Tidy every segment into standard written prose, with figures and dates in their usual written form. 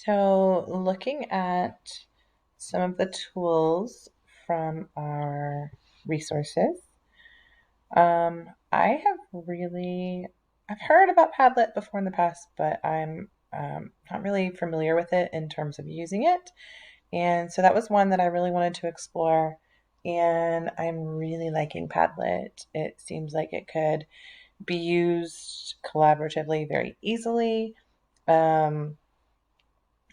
So looking at some of the tools from our resources, I have I've heard about Padlet before in the past, but I'm not really familiar with it in terms of using it. And so that was one that I really wanted to explore. And I'm really liking Padlet. It seems like it could be used collaboratively very easily. Um,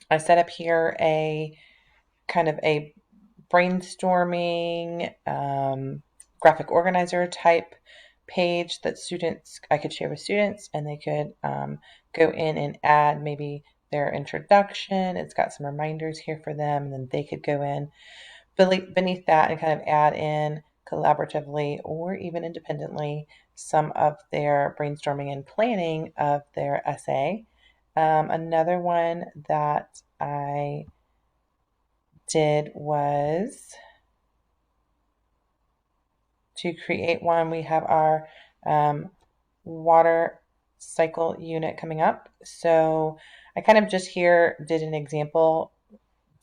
I set up here a kind of a brainstorming graphic organizer type page that students I could share with students, and they could go in and add maybe their introduction. It's got some reminders here for them, and then they could go in beneath that and kind of add in collaboratively or even independently some of their brainstorming and planning of their essay. Another one that I did was to create one. We have our water cycle unit coming up. So I kind of just here did an example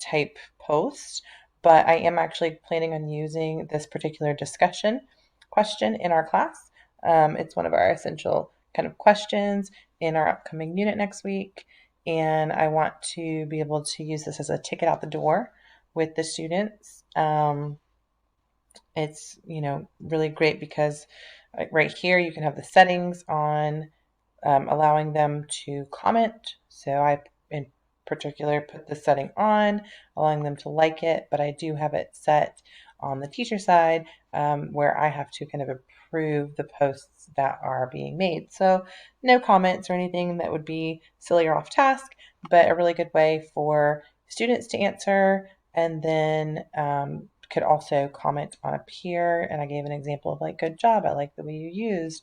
type post, but I am actually planning on using this particular discussion question in our class. It's one of our essential kind of questions in our upcoming unit next week. And I want to be able to use this as a ticket out the door with the students. It's, really great because right here you can have the settings on allowing them to comment. So I, in particular, put the setting on, allowing them to like it, but I do have it set on the teacher side where I have to kind of approve the posts that are being made. So no comments or anything that would be silly or off task, but a really good way for students to answer and then could also comment on a peer. And I gave an example of like, good job. I like the way you used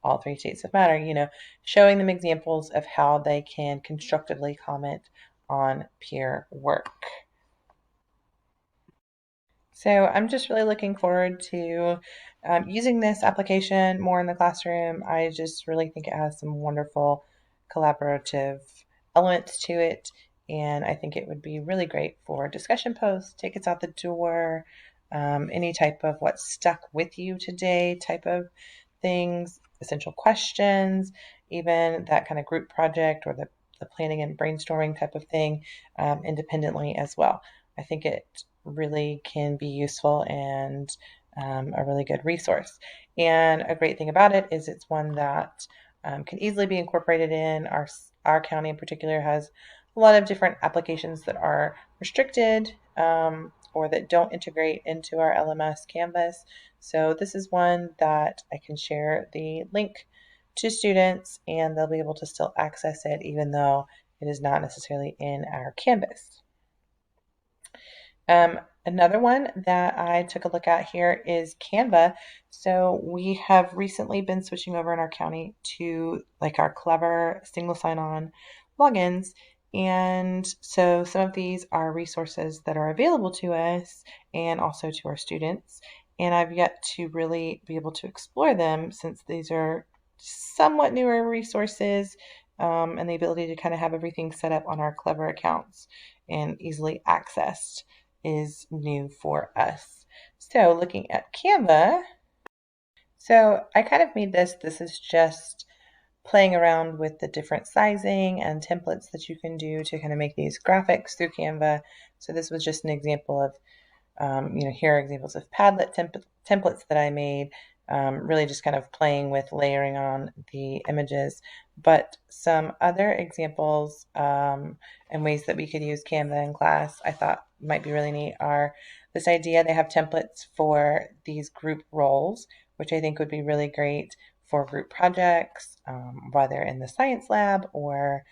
all three states of matter, showing them examples of how they can constructively comment on peer work. So I'm just really looking forward to using this application more in the classroom. I just really think it has some wonderful collaborative elements to it. And I think it would be really great for discussion posts, tickets out the door, any type of what stuck with you today type of things, essential questions, even that kind of group project or the planning and brainstorming type of thing independently as well. I think it really can be useful and a really good resource. And a great thing about it is it's one that can easily be incorporated in. Our county in particular has a lot of different applications that are restricted or that don't integrate into our LMS Canvas. So this is one that I can share the link to students and they'll be able to still access it even though it is not necessarily in our Canvas. Another one that I took a look at here is Canva. So we have recently been switching over in our county to like our clever single sign-on logins. And so some of these are resources that are available to us and also to our students. And I've yet to really be able to explore them since these are somewhat newer resources and the ability to kind of have everything set up on our clever accounts and easily accessed is new for us. So looking at Canva, so I kind of made this. This is just playing around with the different sizing and templates that you can do to kind of make these graphics through Canva. So this was just an example of, here are examples of Padlet templates that I made, really just kind of playing with layering on the images. But some other examples and ways that we could use Canva in class I thought might be really neat are this idea they have templates for these group roles, which I think would be really great for group projects, whether in the science lab or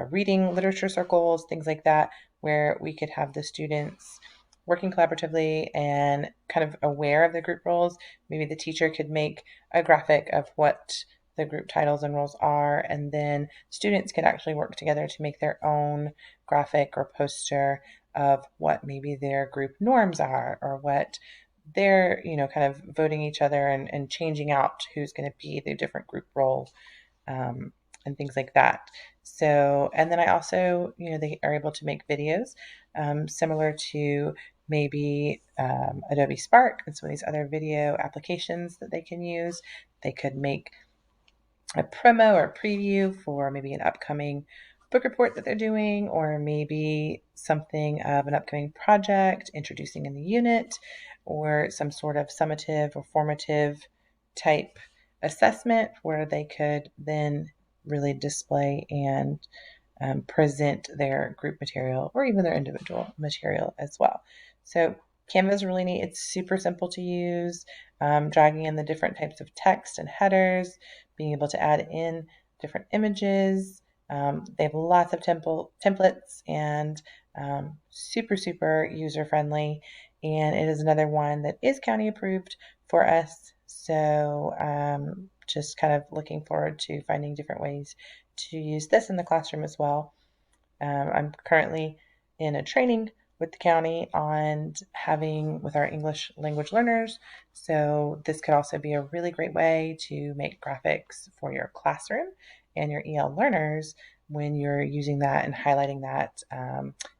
reading literature circles, things like that, where we could have the students working collaboratively and kind of aware of the group roles. Maybe the teacher could make a graphic of what the group titles and roles are, and then students could actually work together to make their own graphic or poster of what maybe their group norms are or what they're, kind of voting each other and changing out who's going to be the different group roles and things like that. So, and then I also, they are able to make videos similar to maybe Adobe Spark and some of these other video applications that they can use. They could make a promo or preview for maybe an upcoming book report that they're doing, or maybe something of an upcoming project introducing a new unit, or some sort of summative or formative type assessment where they could then really display and present their group material or even their individual material as well. So Canva is really neat. It's super simple to use, dragging in the different types of text and headers, being able to add in different images. They have lots of templates and super, super user friendly. And it is another one that is county approved for us. So just kind of looking forward to finding different ways to use this in the classroom as well. I'm currently in a training with the county on having with our English language learners. So this could also be a really great way to make graphics for your classroom and your EL learners when you're using that and highlighting that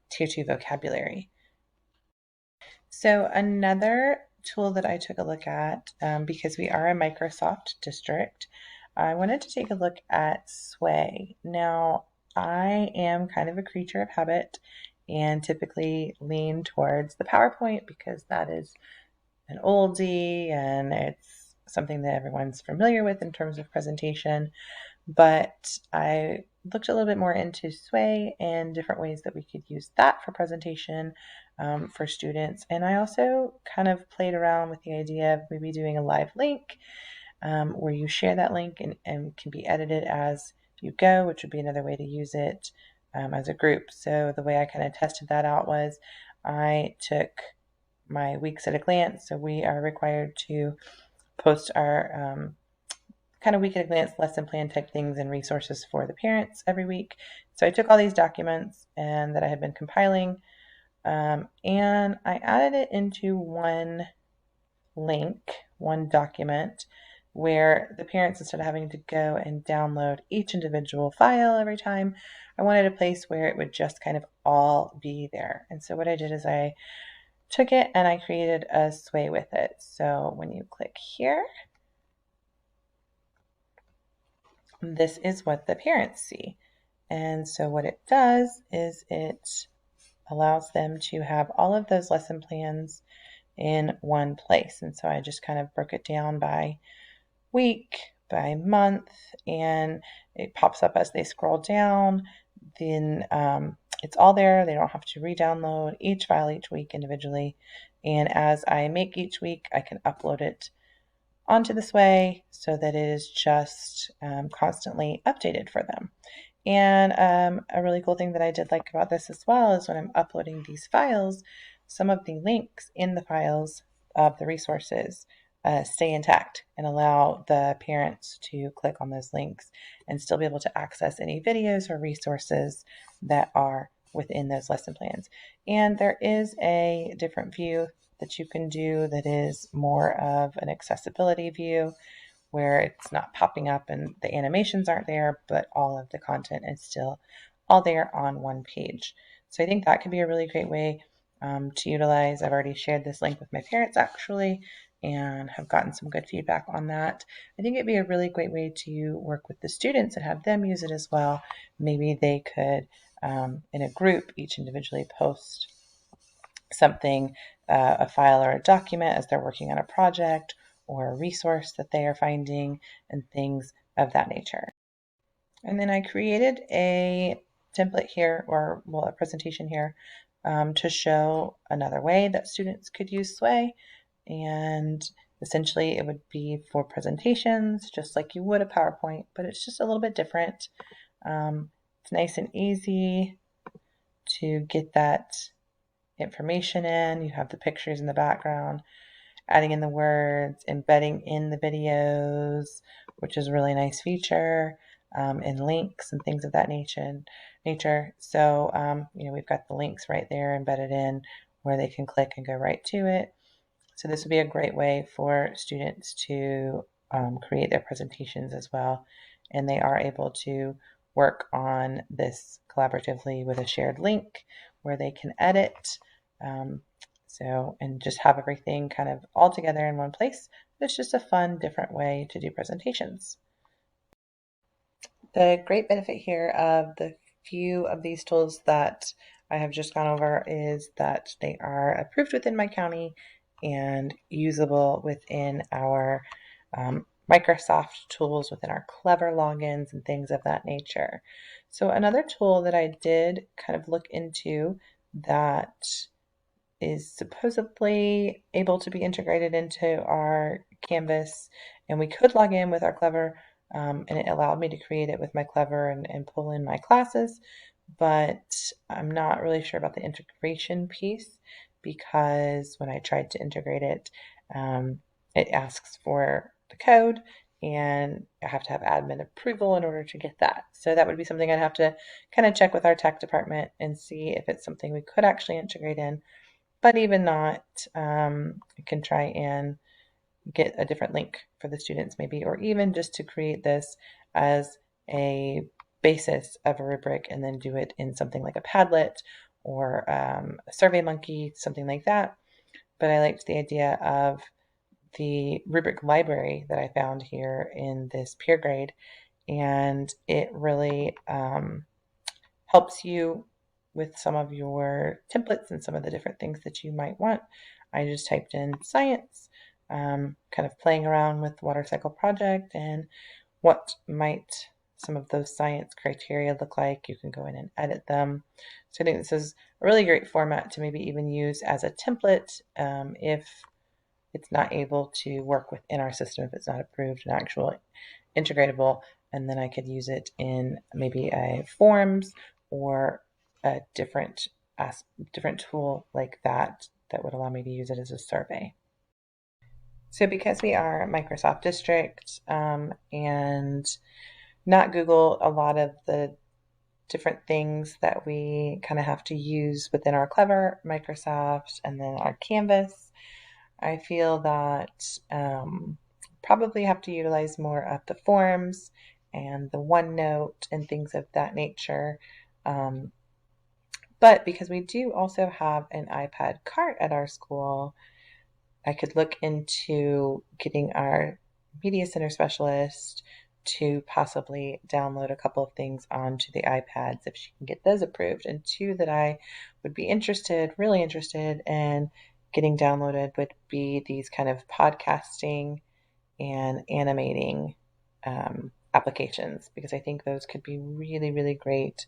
Tier 2 vocabulary. So another tool that I took a look at, because we are a Microsoft district, I wanted to take a look at Sway. Now, I am kind of a creature of habit and typically lean towards the PowerPoint because that is an oldie and it's something that everyone's familiar with in terms of presentation. But I looked a little bit more into Sway and different ways that we could use that for presentation for students. And I also kind of played around with the idea of maybe doing a live link where you share that link and can be edited as you go, which would be another way to use it as a group. So the way I kind of tested that out was I took my weeks at a glance. So we are required to post our kind of week at a glance lesson plan type things and resources for the parents every week. So I took all these documents and that I had been compiling and I added it into one link, one document where the parents, instead of having to go and download each individual file every time, I wanted a place where it would just kind of all be there. And so what I did is I took it and I created a Sway with it. So when you click here, this is what the parents see. And so what it does is it allows them to have all of those lesson plans in one place. And so I just kind of broke it down by week, by month, and it pops up as they scroll down. Then it's all there. They don't have to re-download each file each week individually. And as I make each week, I can upload it onto this way so that it is just constantly updated for them. And a really cool thing that I did like about this as well is when I'm uploading these files, some of the links in the files of the resources stay intact and allow the parents to click on those links and still be able to access any videos or resources that are within those lesson plans. And there is a different view that you can do that is more of an accessibility view where it's not popping up and the animations aren't there, but all of the content is still all there on one page. So I think that could be a really great way to utilize. I've already shared this link with my parents actually and have gotten some good feedback on that. I think it'd be a really great way to work with the students and have them use it as well. Maybe they could, in a group, each individually post something, a file or a document as they're working on a project or a resource that they are finding and things of that nature. And then I created a template here, or well, a presentation here to show another way that students could use Sway. And essentially it would be for presentations, just like you would a PowerPoint, but it's just a little bit different. It's nice and easy to get that information in. You have the pictures in the background, adding in the words, embedding in the videos, which is a really nice feature, and links and things of that nature. So, we've got the links right there embedded in where they can click and go right to it. So this would be a great way for students to create their presentations as well and they are able to work on this collaboratively with a shared link where they can edit. And just have everything kind of all together in one place. It's just a fun, different way to do presentations. The great benefit here of the few of these tools that I have just gone over is that they are approved within my county and usable within our Microsoft tools, within our Clever logins and things of that nature. So another tool that I did kind of look into that is supposedly able to be integrated into our Canvas, and we could log in with our Clever, and it allowed me to create it with my Clever and pull in my classes, but I'm not really sure about the integration piece because when I tried to integrate it, it asks for the code and I have to have admin approval in order to get that. So that would be something I'd have to kind of check with our tech department and see if it's something we could actually integrate in. But even not, you can try and get a different link for the students maybe, or even just to create this as a basis of a rubric and then do it in something like a Padlet or a SurveyMonkey, something like that. But I liked the idea of the Rubric Library that I found here in this peer grade, and it really helps you with some of your templates and some of the different things that you might want. I just typed in science, kind of playing around with the water cycle project and what might some of those science criteria look like. You can go in and edit them. So I think this is a really great format to maybe even use as a template if it's not able to work within our system, if it's not approved and actually integratable, and then I could use it in maybe a forms or a different tool like that would allow me to use it as a survey. So because we are a Microsoft district and not Google, a lot of the different things that we kind of have to use within our Clever, Microsoft, and then our Canvas, I feel that probably have to utilize more of the forms and the OneNote and things of that nature. But because we do also have an iPad cart at our school, I could look into getting our media center specialist to possibly download a couple of things onto the iPads if she can get those approved. And two that I would be really interested in getting downloaded would be these kind of podcasting and animating applications, because I think those could be really, really great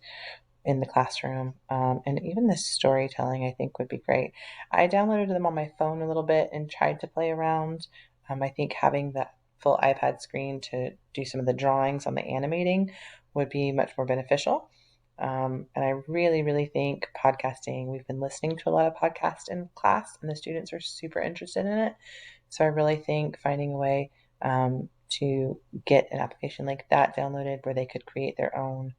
in the classroom. And even the storytelling, I think, would be great. I downloaded them on my phone a little bit and tried to play around. I think having that full iPad screen to do some of the drawings on the animating would be much more beneficial. And I really, really think podcasting, we've been listening to a lot of podcasts in class and the students are super interested in it. So I really think finding a way to get an application like that downloaded where they could create their own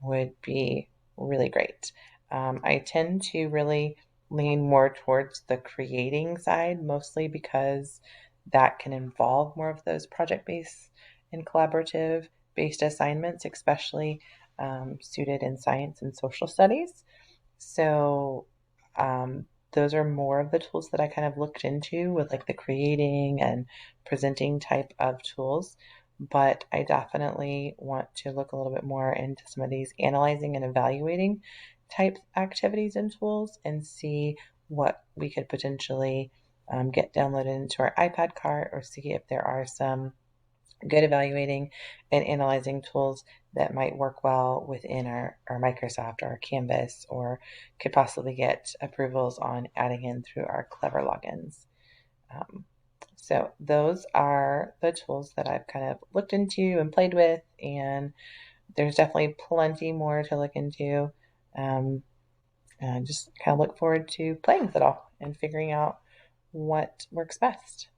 would be really great. I tend to really lean more towards the creating side, mostly because that can involve more of those project-based and collaborative-based assignments, especially suited in science and social studies. So those are more of the tools that I kind of looked into with like the creating and presenting type of tools. But I definitely want to look a little bit more into some of these analyzing and evaluating type activities and tools and see what we could potentially get downloaded into our iPad cart, or see if there are some good evaluating and analyzing tools that might work well within our Microsoft or our Canvas, or could possibly get approvals on adding in through our Clever logins. So those are the tools that I've kind of looked into and played with, and there's definitely plenty more to look into. And I just kind of look forward to playing with it all and figuring out what works best.